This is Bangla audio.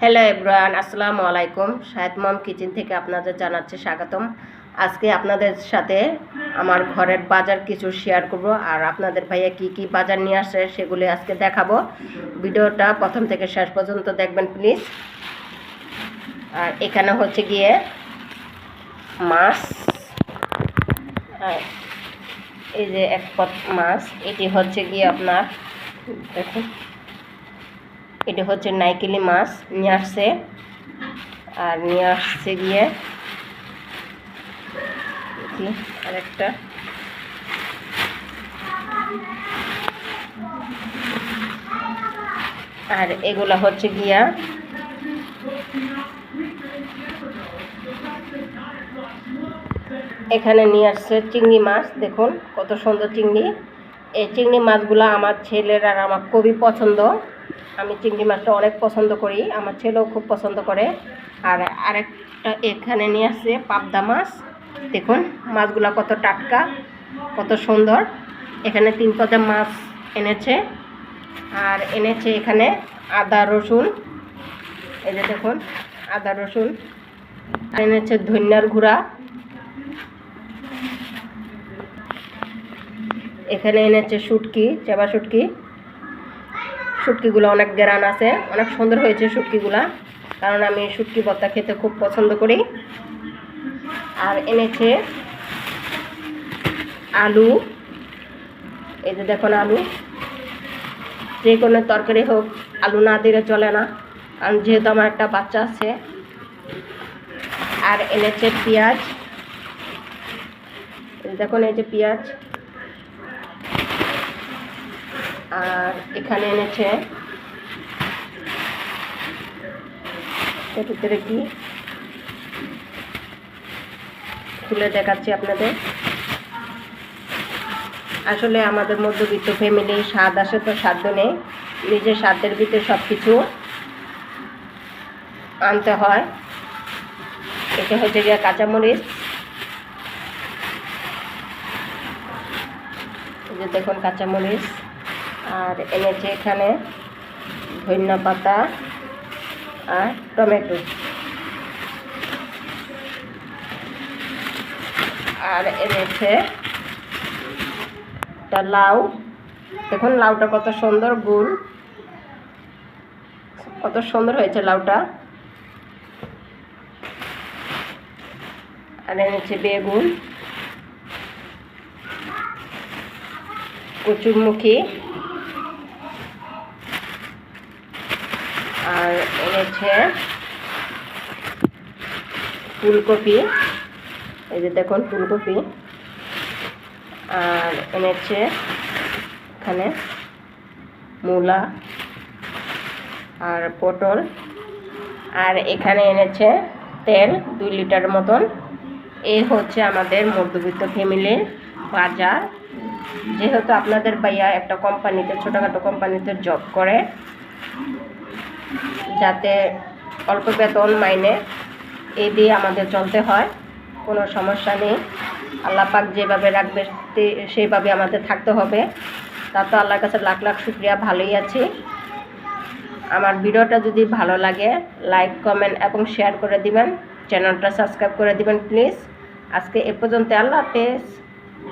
হ্যালো এভরিওয়ান, আসসালামু আলাইকুম। শাহেদ মম কিচেন থেকে আপনাদের জানাচ্ছি স্বাগতম। আজকে আপনাদের সাথে আমার ঘরের বাজার কিছু শেয়ার করব, আর আপনাদের ভাইয়া কি কি বাজার নিয়ে আসে সেগুলি আজকে দেখাবো। ভিডিওটা প্রথম থেকে শেষ পর্যন্ত দেখবেন প্লিজ। আর এখানে হচ্ছে গিয়ে মাছ, এই যে এক পট মাছ, এটি হচ্ছে গিয়ে আপনার দেখুন, এটি হচ্ছে নাইকেলি মাছ নিয়ে আসছে। আর নিয়ে আসছে গিয়ে আরেকটা আর এগুলা হচ্ছে গিয়া এখানে নিয়ে আসছে চিংড়ি মাছ। দেখুন কত সুন্দর চিংড়ি। এই চিংড়ি মাছগুলো আমার ছেলের আর আমার খুবই পছন্দ। আমি চিংড়ি মাছটা অনেক পছন্দ করি, আমার ছেলেও খুব পছন্দ করে। আর আরেকটা এখানে নিয়ে আসছে পাবদা মাছ। দেখুন মাছগুলো কত টাটকা, কত সুন্দর। এখানে 3 পদের মাছ এনেছে। আর এনেছে এখানে আদা রসুন, এই যে দেখুন আদা রসুন। আর এনেছে ধনিয়ার গুঁড়া। এখানে এনেছে শুটকি, চেবা শুটকি। শুটকিগুলো অনেক গ্রান আছে, অনেক সুন্দর হয়েছে শুটকিগুলা, কারণ আমি শুটকি ভর্তা খেতে খুব পছন্দ করি। আর এনেছে আলু, এই যে দেখুন আলু। যে কোনো তরকারি হোক আলু না দিলে চলে না, কারণ যেহেতু আমার একটা বাচ্চা আছে। আর এনেছে পেঁয়াজ, দেখুন এই যে পেঁয়াজ। আর এখানে এনেছে ভিতরে কি খুলে দেখাচ্ছি আপনাদের। আসলে আমাদের মধ্যবিত্ত ফ্যামিলি, স্বাদ আসে তো সাধ্য নেই, নিজের সাধ্যের ভিতরে সব কিছু আনতে হয়। এটা হচ্ছে গিয়ে কাঁচামরিচ, এই যে দেখুন কাঁচামরিচ। আর এনেছে এখানে ধনিয়া পাতা আর টমেটো। আর এনেছে একটা লাউ, দেখুন লাউটা কত সুন্দর গোল, কত সুন্দর হয়েছে লাউটা। আর এনেছে বেগুন, কচুরমুখী। আর এনেছে ফুলকপি, এই যে দেখুন ফুলকপি। আর এনেছে এখানে মূলা আর পটল। আর এখানে এনেছে তেল 2 লিটার মতন। এই হচ্ছে আমাদের মধ্যবিত্ত ফ্যামিলির বাজার। যেহেতু আপনাদের ভাইয়া একটা কোম্পানিতে, ছোটোখাটো কোম্পানিতে জব করে, যাতে অল্প বেতন মাইনে এই দিয়ে আমাদের চলতে হয়, কোনো সমস্যা নেই। আল্লাহ পাক যেভাবে রাখবে সেইভাবে আমাদের থাকতে হবে। তা তো আল্লাহর কাছে লাখ লাখ শুকরিয়া, ভালোই আছি। আমার ভিডিওটা যদি ভালো লাগে লাইক, কমেন্ট এবং শেয়ার করে দিবেন, চ্যানেলটা সাবস্ক্রাইব করে দিবেন প্লিজ। আজকে এ পর্যন্ত, আল্লাহ হাফেজ।